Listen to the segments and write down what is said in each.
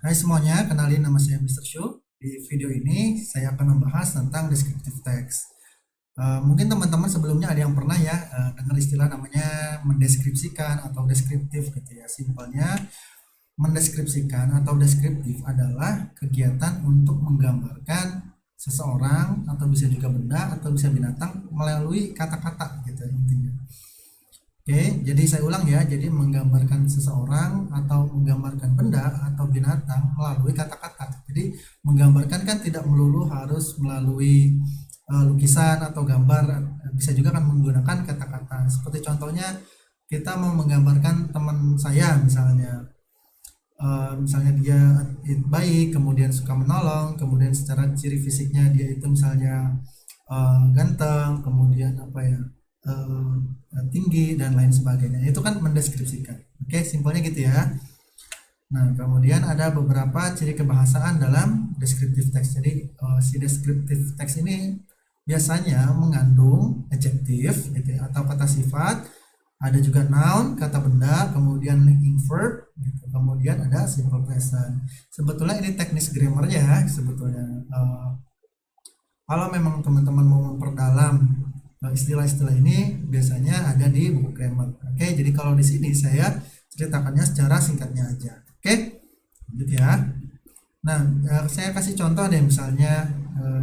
Hai semuanya, kenalin nama saya Mr. Shu. Di video ini saya akan membahas tentang descriptive text. Mungkin teman-teman sebelumnya ada yang pernah ya dengar istilah namanya mendeskripsikan atau deskriptif gitu ya. Simpelnya mendeskripsikan atau deskriptif adalah kegiatan untuk menggambarkan seseorang atau bisa juga benda atau bisa binatang melalui kata-kata gitu intinya. Oke, jadi saya ulang ya. Jadi menggambarkan seseorang atau menggambarkan benda atau binatang melalui kata-kata. Jadi menggambarkan kan tidak melulu harus melalui lukisan atau gambar, bisa juga kan menggunakan kata-kata. Seperti contohnya kita mau menggambarkan teman saya misalnya dia baik, kemudian suka menolong, kemudian secara ciri fisiknya dia itu misalnya ganteng, kemudian apa ya, tinggi dan lain sebagainya. Itu kan mendeskripsikan. Oke, simpelnya gitu ya. Nah, kemudian ada beberapa ciri kebahasaan dalam descriptive text. Jadi si descriptive text ini biasanya mengandung adjektif gitu ya, atau kata sifat, ada juga noun, kata benda, kemudian linking verb gitu. Kemudian ada simple present. Sebetulnya ini teknis grammar ya sebetulnya. Kalau memang teman-teman mau memperdalam istilah-istilah ini biasanya ada di buku grammar. Oke, jadi kalau di sini saya ceritakannya secara singkatnya aja. Oke, gitu ya. Nah, saya kasih contoh deh misalnya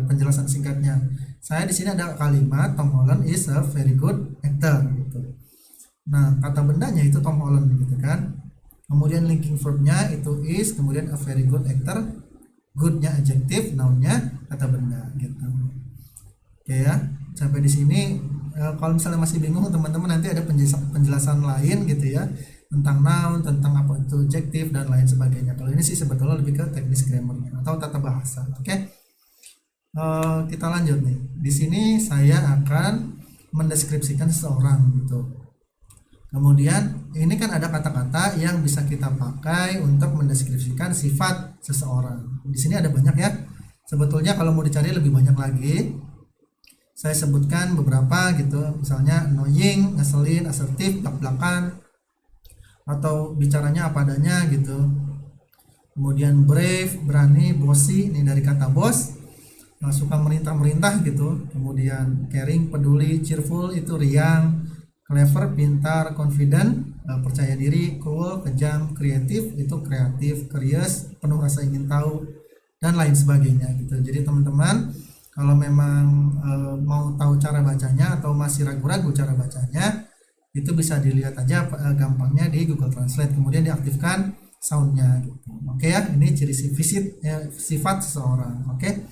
penjelasan singkatnya. Saya di sini ada kalimat Tom Holland is a very good actor gitu. Nah, kata bendanya itu Tom Holland gitu kan. Kemudian linking verbnya itu is, kemudian a very good actor, goodnya adjektif, nounnya kata benda gitu. Oke ya, sampai di sini kalau misalnya masih bingung teman-teman nanti ada penjelasan lain gitu ya tentang noun, tentang apa itu adjektif dan lain sebagainya. Kalau ini sih sebetulnya lebih ke teknis grammarnya atau tata bahasa. Oke. Kita lanjut nih. Di sini saya akan mendeskripsikan seseorang gitu. Kemudian ini kan ada kata-kata yang bisa kita pakai untuk mendeskripsikan sifat seseorang. Di sini ada banyak ya. Sebetulnya kalau mau dicari lebih banyak lagi. Saya sebutkan beberapa gitu. Misalnya annoying, ngeselin, asertif, belak-belakan, atau bicaranya apa adanya gitu. Kemudian brave, berani, bossy, ini dari kata boss, suka merintah-merintah gitu. Kemudian caring, peduli, cheerful itu riang, clever, pintar, confident, percaya diri, cool, kejam, kreatif itu kreatif, curious, penuh rasa ingin tahu dan lain sebagainya gitu. Jadi teman-teman kalau memang mau tahu cara bacanya atau masih ragu-ragu cara bacanya, itu bisa dilihat aja gampangnya di Google Translate, kemudian diaktifkan soundnya gitu. Oke ya, ini ciri sifat seseorang. Oke,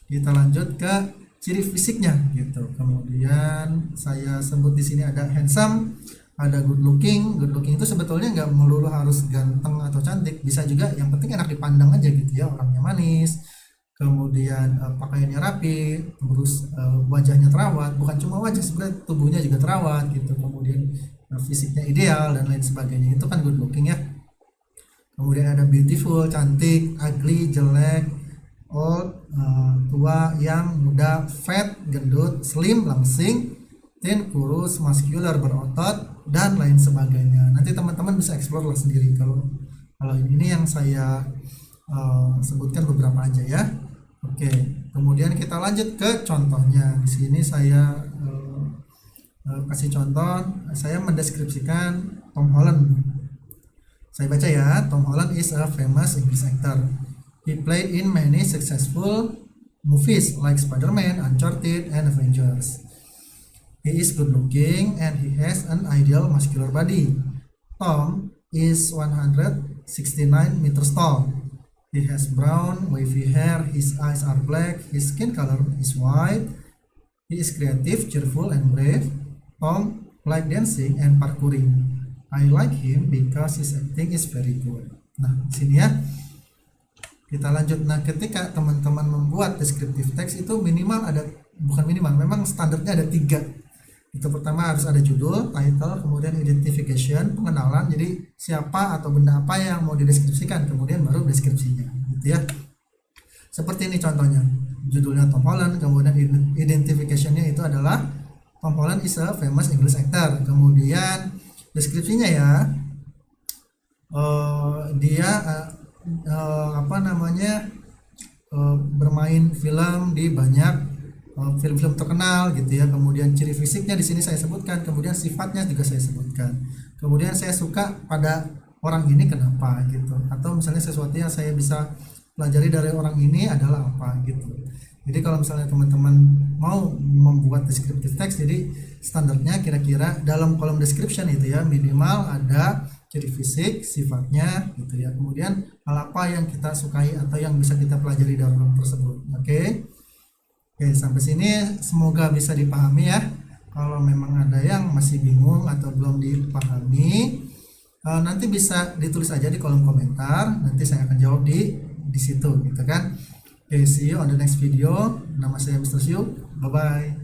kita lanjut ke ciri fisiknya gitu. Kemudian saya sebut di sini ada handsome, ada good looking. Good looking itu sebetulnya nggak melulu harus ganteng atau cantik, bisa juga yang penting enak dipandang aja gitu ya, orangnya manis, kemudian pakaiannya rapi, terus wajahnya terawat, bukan cuma wajah sebenarnya tubuhnya juga terawat gitu, kemudian fisiknya ideal dan lain sebagainya, itu kan good looking ya. Kemudian ada beautiful, cantik, ugly, jelek, old, tua, young, muda, fat, gendut, slim, langsing, thin, kurus, muscular, berotot dan lain sebagainya. Nanti teman-teman bisa explore lah sendiri. Kalau ini yang saya sebutkan beberapa aja ya. Oke, kemudian kita lanjut ke contohnya. Di sini saya kasih contoh, saya mendeskripsikan Tom Holland. Saya baca ya, Tom Holland is a famous English actor. He played in many successful movies like Spider-Man, Uncharted, and Avengers. He is good looking and he has an ideal muscular body. Tom is 169 meters tall. He has brown, wavy hair, his eyes are black, his skin color is white. He is creative, cheerful, and brave. Tom like dancing and parkouring. I like him because his acting is very good. Nah, sini ya. Kita lanjut. Nah, ketika teman-teman membuat descriptive text itu minimal ada, bukan minimal, memang standarnya ada 3. Itu pertama harus ada judul, title, kemudian identification, pengenalan. Jadi siapa atau benda apa yang mau dideskripsikan, kemudian baru deskripsinya, gitu ya. Seperti ini contohnya. Judulnya Tom Holland, kemudian identificationnya itu adalah Tom Holland is a famous English actor. Kemudian deskripsinya ya, dia apa namanya, bermain film di banyak film-film terkenal gitu ya. Kemudian ciri fisiknya di sini saya sebutkan, kemudian sifatnya juga saya sebutkan. Kemudian saya suka pada orang ini kenapa gitu, atau misalnya sesuatu yang saya bisa pelajari dari orang ini adalah apa gitu. Jadi kalau misalnya teman-teman mau membuat descriptive text, jadi standarnya kira-kira dalam kolom description itu ya minimal ada ciri fisik, sifatnya gitu ya. Kemudian hal apa yang kita sukai atau yang bisa kita pelajari dari orang tersebut. Oke. Oke, sampai sini semoga bisa dipahami ya. Kalau memang ada yang masih bingung atau belum dipahami, nanti bisa ditulis aja di kolom komentar. Nanti saya akan jawab di situ gitu kan. Oke, see you on the next video. Nama saya Mr. Syu. Bye bye.